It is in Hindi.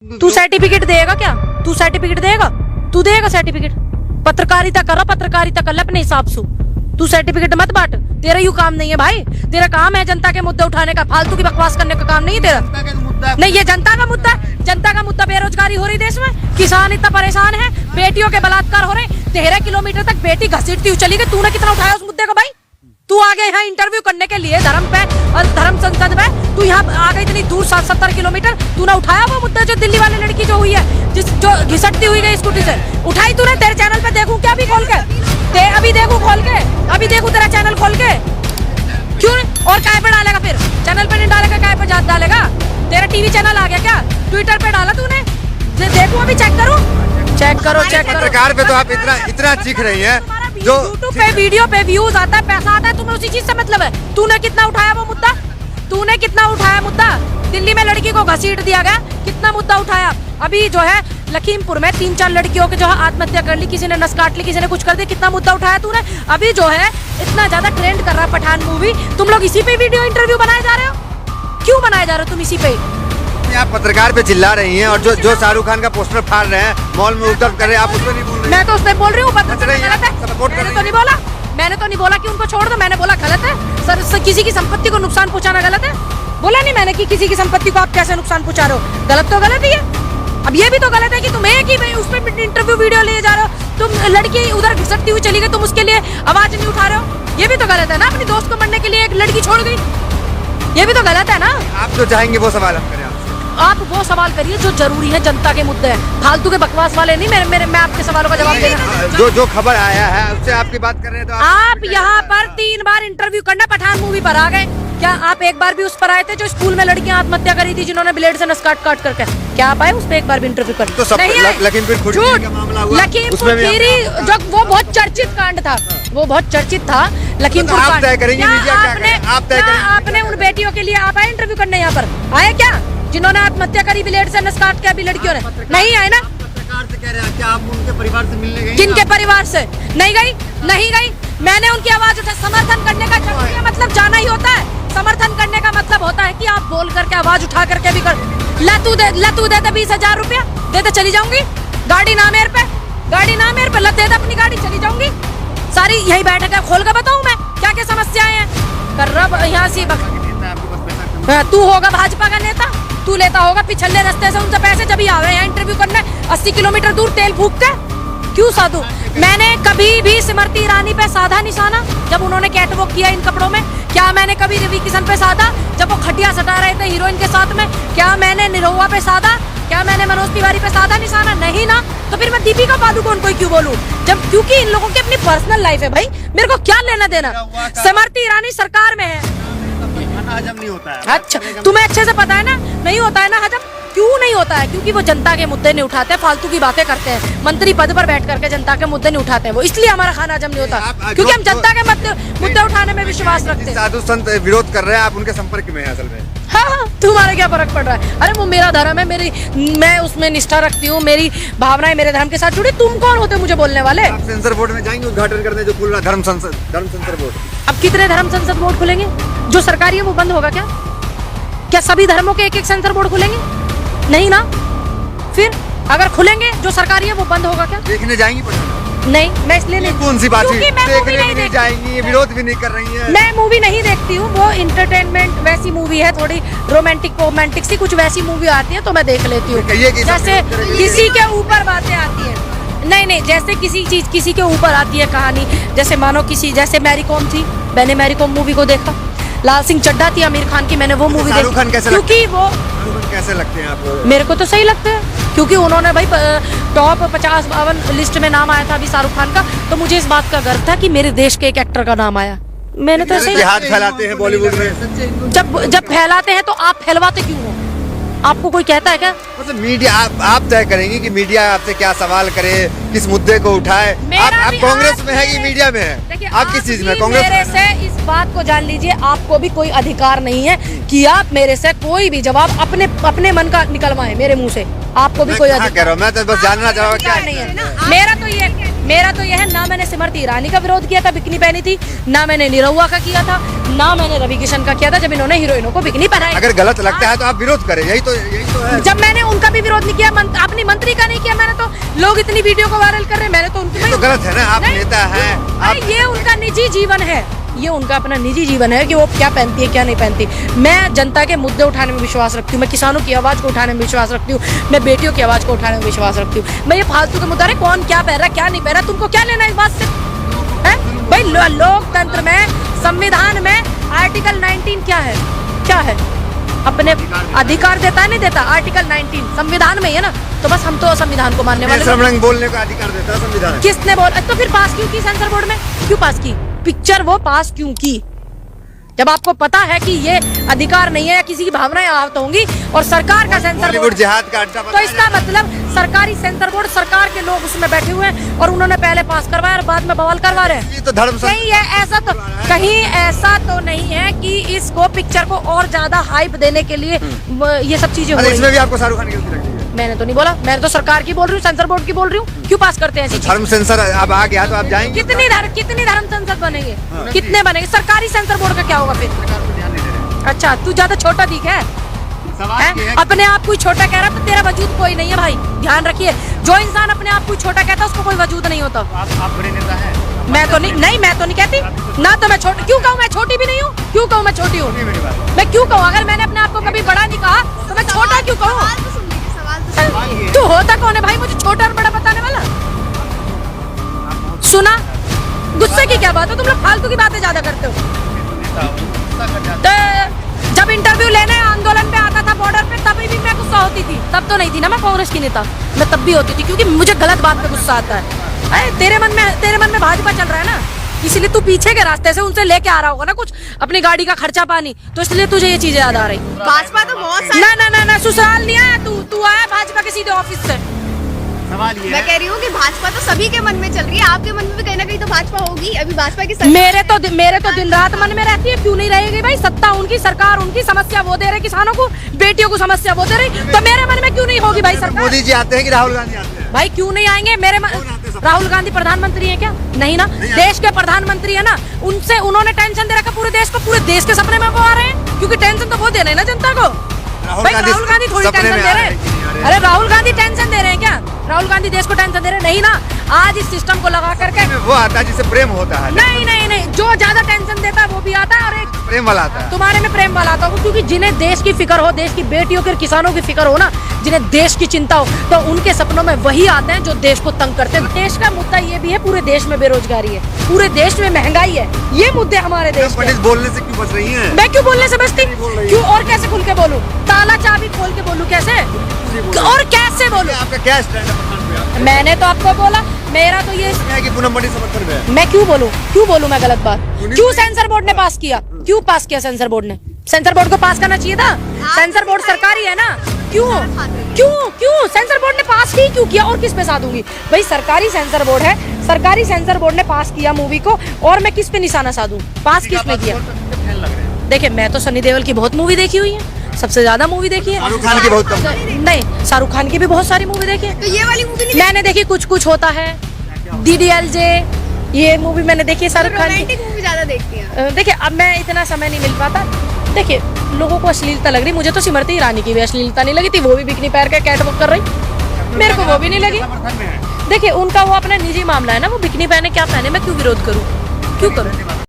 तू सर्टिफिकेट देगा क्या? तू सर्टिफिकेट देगा? तू देगा सर्टिफिकेट? पत्रकारिता कर, पत्रकारिता कर ले अपने हिसाब से। तू सर्टिफिकेट मत बांट, तेरा यू काम नहीं है भाई। तेरा काम है जनता के मुद्दे उठाने का, फालतू की बकवास करने का काम नहीं है तेरा। नहीं, ये जनता का मुद्दा है। जनता का मुद्दा बेरोजगारी हो रही देश में, किसान इतना परेशान है, बेटियों के बलात्कार हो रहे, 13 किलोमीटर तक बेटी घसीटती हुई चली गई। तूने कितना उठाया उस मुद्दे को भाई? तू आ गया यहाँ इंटरव्यू करने के लिए धर्म पे और धर्म संसद में, तू यहाँ आ गई इतनी दूर 70 किलोमीटर, तूने उठाया वो मुद्दा जो दिल्ली वाली लड़की जो हुई है, जो घिसटती हुई गई स्कूटी से, उठाई तूने? तेरे चैनल पे देखूं क्या अभी खोल के? अभी देखूं खोल के? अभी देखूं तेरा चैनल खोल के? क्यों? और काय पे डालेगा फिर? चैनल पे नहीं डालेगा, काय पे डालेगा? तेरा टीवी चैनल आ गया क्या? ट्विटर पे डाला तूने? देखूं अभी, चेक करूं? चेक करो, चेक करो। पत्रकार पे तो आप इतना चीख रही हैं, जो यूट्यूब पे वीडियो पे व्यूज आता है, पैसा आता है, तुम्हें उसी चीज से मतलब है। तूने कितना उठाया वो मुद्दा? तूने कितना उठाया मुद्दा? दिल्ली में लड़की को घसीट दिया गया, कितना मुद्दा उठाया? अभी जो है लखीमपुर में 3-4 लड़कियों के जो है आत्महत्या कर ली, किसी ने नस काट ली, किसी ने कुछ कर दिया, कितना मुद्दा उठाया तूने? अभी जो है इतना ज्यादा ट्रेंड कर रहा है पठान मूवी, तुम लोग इसी पे वीडियो इंटरव्यू बनाए जा रहे हो? क्यों बनाए जा रहे हो तुम इसी पे? आप पत्रकार पे चिल्ला रही हैं, और जो शाहरुख खान का पोस्टर फाड़ रहे हैं, मॉल में उतर कर रहे हैं, आप उसमें नहीं बोल रहे? मैं तो उसमें बोल रही हूँ, मैंने तो नहीं बोला, मैंने तो नहीं बोला कि उनको छोड़ दो, मैंने बोला गलत है सर, किसी की संपत्ति को नुकसान पहुंचाना गलत है। बोला नहीं मैंने कि किसी की संपत्ति को आप कैसे नुकसान पहुंचा रहे हो, गलत तो गलत ही है। अब ये भी तो गलत है कि तुम एक ही उसमें इंटरव्यू वीडियो ले जा रहे हो, तुम लड़की उधर घिसटती हुई चली गई, तुम उसके लिए आवाज नहीं उठा रहे हो, ये भी तो गलत है ना। अपनी दोस्त को मरने के लिए एक लड़की छोड़ गई, ये भी तो गलत है ना। आप जो चाहेंगे वो सवाल आप करें, आप वो सवाल करिए जो जरूरी है, जनता के मुद्दे हैं, फालतू के बकवास वाले नहीं। मैं आपके सवालों का जवाब देना। जो खबर आया है उससे आपकी बात कर रहे हैं, तो आप यहाँ पर 3 बार इंटरव्यू करना पठान मूवी पर आ गए क्या? आप एक बार भी उस पर आए थे जो स्कूल में लड़कियां आत्महत्या करी थी, जिन्होंने ब्लेड से नस काट करके? क्या आप आए उस पर एक बार भी इंटरव्यू कर? तो लखीमपुर खीरी जो वो बहुत चर्चित कांड था, वो बहुत चर्चित था लखीमपुर कांड। आपने उन बेटियों के लिए आप आए इंटरव्यू करने यहाँ पर? आए क्या जिन्होंने आत्महत्या करी ब्लेड से नस काट के? अभी लड़कियों ने नहीं आए ना? पत्रकार से कह रहे हैं, क्या आप उनके परिवार से मिलने गई? किनके परिवार से? नहीं गई, नहीं गई। मैंने उनकी आवाज उठा, समर्थन करने का मतलब जाना ही होता है। समर्थन करने का मतलब होता है कि आप बोल करके आवाज उठा करके भी कर। लतू दे 20,000 रुपया दे दे, चली जाऊंगी। गाड़ी ना मेरे पे, गाड़ी ना मेरे पे, लत दे दे अपनी गाड़ी, चली जाऊंगी। सारी यही बैठक है, खोल कर बताऊं मैं क्या क्या समस्याएं हैं? कर रहा यहाँ से तू होगा भाजपा का नेता, तू लेता होगा पिछले रास्ते से उनसे पैसे, जब ही आवे यहाँ इंटरव्यू करने 80 किलोमीटर दूर तेल फूक के। क्यों साधु? मैंने कभी भी स्मृति ईरानी पे साधा निशाना जब उन्होंने कैटवॉक किया इन कपड़ों में? क्या मैंने कभी रवि किशन पे साधा जब वो खटिया सटा रहे थे हीरोइन के साथ में? क्या मैंने निरहुआ पे साधा? क्या मैंने मनोज तिवारी पे साधा निशाना? नहीं ना। तो फिर मैं दीपिका पादुकोण को क्यों बोलूं? जब क्योंकि इन लोगों की अपनी पर्सनल लाइफ है भाई, मेरे को क्या लेना देना। स्मृति ईरानी सरकार में है, हजम नहीं होता है। अच्छा, तुम्हें अच्छे से पता है ना, नहीं होता है ना हजम। क्यों नहीं होता है? क्योंकि वो जनता के मुद्दे नहीं उठाते, फालतू की बातें करते हैं, मंत्री पद पर बैठ करके जनता के मुद्दे नहीं उठाते हैं वो, इसलिए हमारा खाना हजम नहीं होता, क्योंकि हम जनता के मुद्दे उठाने में विश्वास रखते हैं। साधु संत विरोध कर रहे हैं, आप उनके संपर्क में हैं असल में? हाँ, तुम्हारे क्या फर्क पड़ रहा है? अरे वो मेरा धर्म है, मैं उसमें निष्ठा रखती हूँ, मेरी भावनाएं मेरे धर्म के साथ जुड़ी। तुम कौन होते मुझे बोलने वाले? आप सेंसर बोर्ड में जाएंगे उद्घाटन करने जो खुल रहा धर्म सेंसर बोर्ड? अब कितने धर्म संसद बोर्ड खुलेंगे? जो सरकारी है वो बंद होगा क्या? क्या सभी धर्मों के एक सेंसर बोर्ड खुलेंगे? नहीं ना। फिर अगर खुलेंगे जो सरकारी है वो बंद होगा क्या? देखने जाएंगी पठान? नहीं, मैं इसलिए नहीं। कौन सी बात है? देखने भी नहीं जाएंगी, विरोध भी नहीं कर रही है। मैं मूवी नहीं देखती हूँ, वो इंटरटेनमेंट वैसी मूवी है, थोड़ी रोमांटिक सी कुछ वैसी मूवी आती है तो मैं देख लेती हूँ। जैसे किसी के ऊपर बातें आती है, नहीं, जैसे किसी के ऊपर आती है कहानी, जैसे मानो जैसे मैरी कॉम थी, मैंने मैरी कॉम मूवी को देखा। लाल सिंह चड्ढा थी आमिर खान की, मैंने वो मूवी देखी। क्योंकि वो कैसे लगते हैं आपको? मेरे को तो सही लगते हैं, क्योंकि उन्होंने भाई टॉप 50-52 लिस्ट में नाम आया था अभी शाहरुख खान का, तो मुझे इस बात का गर्व था कि मेरे देश के एक एक्टर का नाम आया। मैंने तो ऐसे हाथ फैलाते हैं बॉलीवुड में, जब फैलाते हैं तो आप फैलवाते क्यों हो? आपको कोई कहता है क्या? मतलब मीडिया आप तय करेंगे कि मीडिया आपसे क्या सवाल करे, किस मुद्दे को उठाए। आप कांग्रेस में है कि मीडिया में है? आप किस चीज में? कांग्रेस मेरे से इस बात को जान लीजिए, आपको भी कोई अधिकार नहीं है कि आप मेरे से कोई भी जवाब अपने मन का निकलवाएं मेरे मुंह से। आपको भी कोई अधिकार कह रहा हूं, मैं तो बस जानना चाहूंगा क्या नहीं है। मेरा तो ये मेरा तो यह है, ना मैंने स्मृति ईरानी का विरोध किया था, बिकनी पहनी थी, ना मैंने निरहुआ का किया था, ना मैंने रवि किशन का किया था जब इन्होंने हीरोइनों को बिकनी पहनाई। अगर गलत लगता है तो आप विरोध करें, यही तो है। जब मैंने उनका भी विरोध नहीं किया, अपनी मंत्री का नहीं किया मैंने, तो लोग इतनी वीडियो को वायरल कर रहे हैं, मैंने तो उनकी तो गलत है ना, आप नेता हैं। ये उनका निजी जीवन है, ये उनका अपना निजी जीवन है कि वो क्या पहनती है क्या नहीं पहनती। मैं जनता के मुद्दे उठाने में विश्वास रखती हूँ, मैं किसानों की आवाज़ को उठाने में विश्वास रखती हूँ, मैं बेटियों की आवाज़ को उठाने में विश्वास रखती हूँ। मैं ये फालतू के मुद्दे, कौन क्या पहन रहा है क्या नहीं पहन रहा, तुमको क्या लेना इस बात से है भाई। लोकतंत्र में, संविधान में आर्टिकल 19 क्या है, क्या है, अपने अधिकार देता है नहीं देता, आर्टिकल 19 संविधान में है ना, तो बस हम तो संविधान को मानने वाले। रंग बोलने का अधिकार देता है संविधान। किसने बोला? तो फिर पास क्यों की सेंसर बोर्ड में, क्यों पास की पिक्चर, वो पास क्यों की जब आपको पता है कि ये अधिकार नहीं है या किसी की भावनाएं आहत होंगी और सरकार का सेंसर बोर्ड जिहाद का अड्डा, तो इसका मतलब सरकारी सेंसर बोर्ड, सरकार के लोग उसमें बैठे हुए हैं और उन्होंने पहले पास करवाया और बाद में बवाल करवा रहे हैं। तो धर्म कहीं ऐसा तो नहीं है कि इसको पिक्चर को और ज्यादा हाइप देने के लिए ये सब चीजें हो रही हैं। इसमें भी आपको शाहरुख खान की गलती लगती है? मैंने तो नहीं बोला, मैंने तो सरकार की बोल रही हूँ, सेंसर बोर्ड की बोल रही हूँ। क्यों पास करते हैं ऐसी धर्म सेंसर अब आ गया तो आप जाएंगे? कितनी धर्म सेंसर बनेंगे, कितने बनेंगे? सरकारी सेंसर बोर्ड का क्या होगा फिर? अच्छा, तू ज्यादा छोटा दिख है, अपने आप कोई छोटा कह रहा है तो तेरा वजूद कोई नहीं है भाई, ध्यान रखिए। जो इंसान अपने आप को छोटा कहता है उसको कोई वजूद नहीं होता। आप बड़े नेता हैं। मैं तो नहीं मैं तो नहीं कहती ना, तो मैं छोटी क्यों कहूँ? मैं छोटी भी नहीं हूँ, क्यों कहूँ मैं छोटी हूँ? मैं क्यों कहूँ? अगर मैंने अपने आप को कभी बड़ा नहीं कहा तो मैं छोटा क्यों कहूँ? तू होता कौन है भाई मुझे छोटा और बड़ा बताने वाला? सुना, गुस्से की क्या बात है? तुम लोग फालतू की बातें ज्यादा करते हो। तो जब इंटरव्यू लेने आंदोलन पे आता था बॉर्डर पे, तभी भी मैं गुस्सा होती थी, तब तो नहीं थी ना मैं कांग्रेस की नेता, मैं तब भी होती थी क्योंकि मुझे गलत बात पे गुस्सा आता है। अरे तेरे मन में भाजपा चल रहा है ना, इसलिए तू पीछे के रास्ते से उनसे लेके आ रहा होगा ना कुछ अपनी गाड़ी का खर्चा पानी, तो इसलिए तुझे ये चीजें याद आ रही। भाजपा तो बहुत ना ससुराल नहीं आया तू आया भाजपा के सीधे ऑफिस से। सवाल ये मैं कह रही हूँ कि भाजपा तो सभी के मन में चल रही है, आपके मन में भी कहीं ना कहीं तो भाजपा होगी। अभी भाजपा की मेरे तो दिन रात मन में रहती है, क्यों नहीं रहेगी भाई? सत्ता उनकी, सरकार उनकी, समस्या वो दे रहे किसानों को, बेटियों को समस्या वो दे रही, तो मेरे मन में क्यों नहीं होगी भाई सरकार? मोदी जी आते हैं कि राहुल गांधी आते हैं? भाई क्यों नहीं आएंगे? राहुल गांधी प्रधानमंत्री है क्या? नहीं ना, देश के प्रधानमंत्री है ना, उनसे उन्होंने टेंशन दे रखा पूरे देश को, पूरे देश के सपने में वो आ रहे हैं, क्योंकि टेंशन तो वो दे रहे हैं ना जनता को। भाई राहुल गांधी थोड़ी टेंशन दे रहे हैं? अरे राहुल गांधी टेंशन दे रहे हैं क्या? राहुल गांधी देश को टेंशन दे रहे हैं? नहीं ना, आज इस सिस्टम को लगा करके वो आता है जिसे प्रेम होता है। नहीं, जो ज्यादा टेंशन देता है वो भी आता है, और एक प्रेम वाला आता है। तुम्हारे में प्रेम वाला आता है, क्योंकि जिन्हें देश की फिक्र हो, देश की बेटियों के, किसानों की फिक्र हो ना, जिन्हें देश की चिंता हो, तो उनके सपनों में वही आते हैं जो देश को तंग करते हैं। देश का मुद्दा ये भी है, पूरे देश में बेरोजगारी है, पूरे देश में महंगाई है, ये मुद्दे हमारे देश में। बोलने से क्यों बच रही हैं? मैं क्यों बोलने से बचती? क्यों और कैसे खुल के बोलूं? ताला चाबी खोल के बोलूं कैसे? और कैसे बोलूं? आपका क्या स्टैंड है? मैंने तो आपको बोला, मेरा तो ये है कि पूनम बड़ी समर्थन में है। मैं क्यों बोलूं मैं गलत बात? क्यों सेंसर बोर्ड ने पास किया? क्यों पास किया सेंसर बोर्ड ने? सेंसर बोर्ड को पास करना चाहिए था, सेंसर बोर्ड सरकारी है ना। क्यों सेंसर बोर्ड ने पास ही क्यों किया? और किस पे साधूंगी भाई? सरकारी सेंसर बोर्ड है, सरकारी सेंसर बोर्ड ने पास किया मूवी को, और मैं किस पे निशाना साधूं? पास किसने किया? देखिए, मैं तो सनी देओल की बहुत मूवी देखी हुई है, सबसे ज्यादा मूवी देखी है। शाहरुख खान की बहुत कम। नहीं, शाहरुख खान की भी बहुत सारी मूवी देखी है। तो ये वाली मूवी मैंने देखी, कुछ होता है, DDLJ, ये मूवी मैंने देखी है शाहरुख खान की। मूवी ज्यादा देखती हैं। देखिए, अब मैं इतना समय नहीं मिल पाता। देखिए, लोगों को अश्लीलता लग रही, मुझे तो स्मृति ईरानी की भी अश्लीलता नहीं लगी थी, वो भी बिकनी पैर के कैटवॉक कर रही, मेरे को वो भी नहीं लगी। देखिए, उनका वो अपना निजी मामला है ना, वो बिकनी पहने क्या पहने, मैं क्यों विरोध करूँ? क्यों करूँ?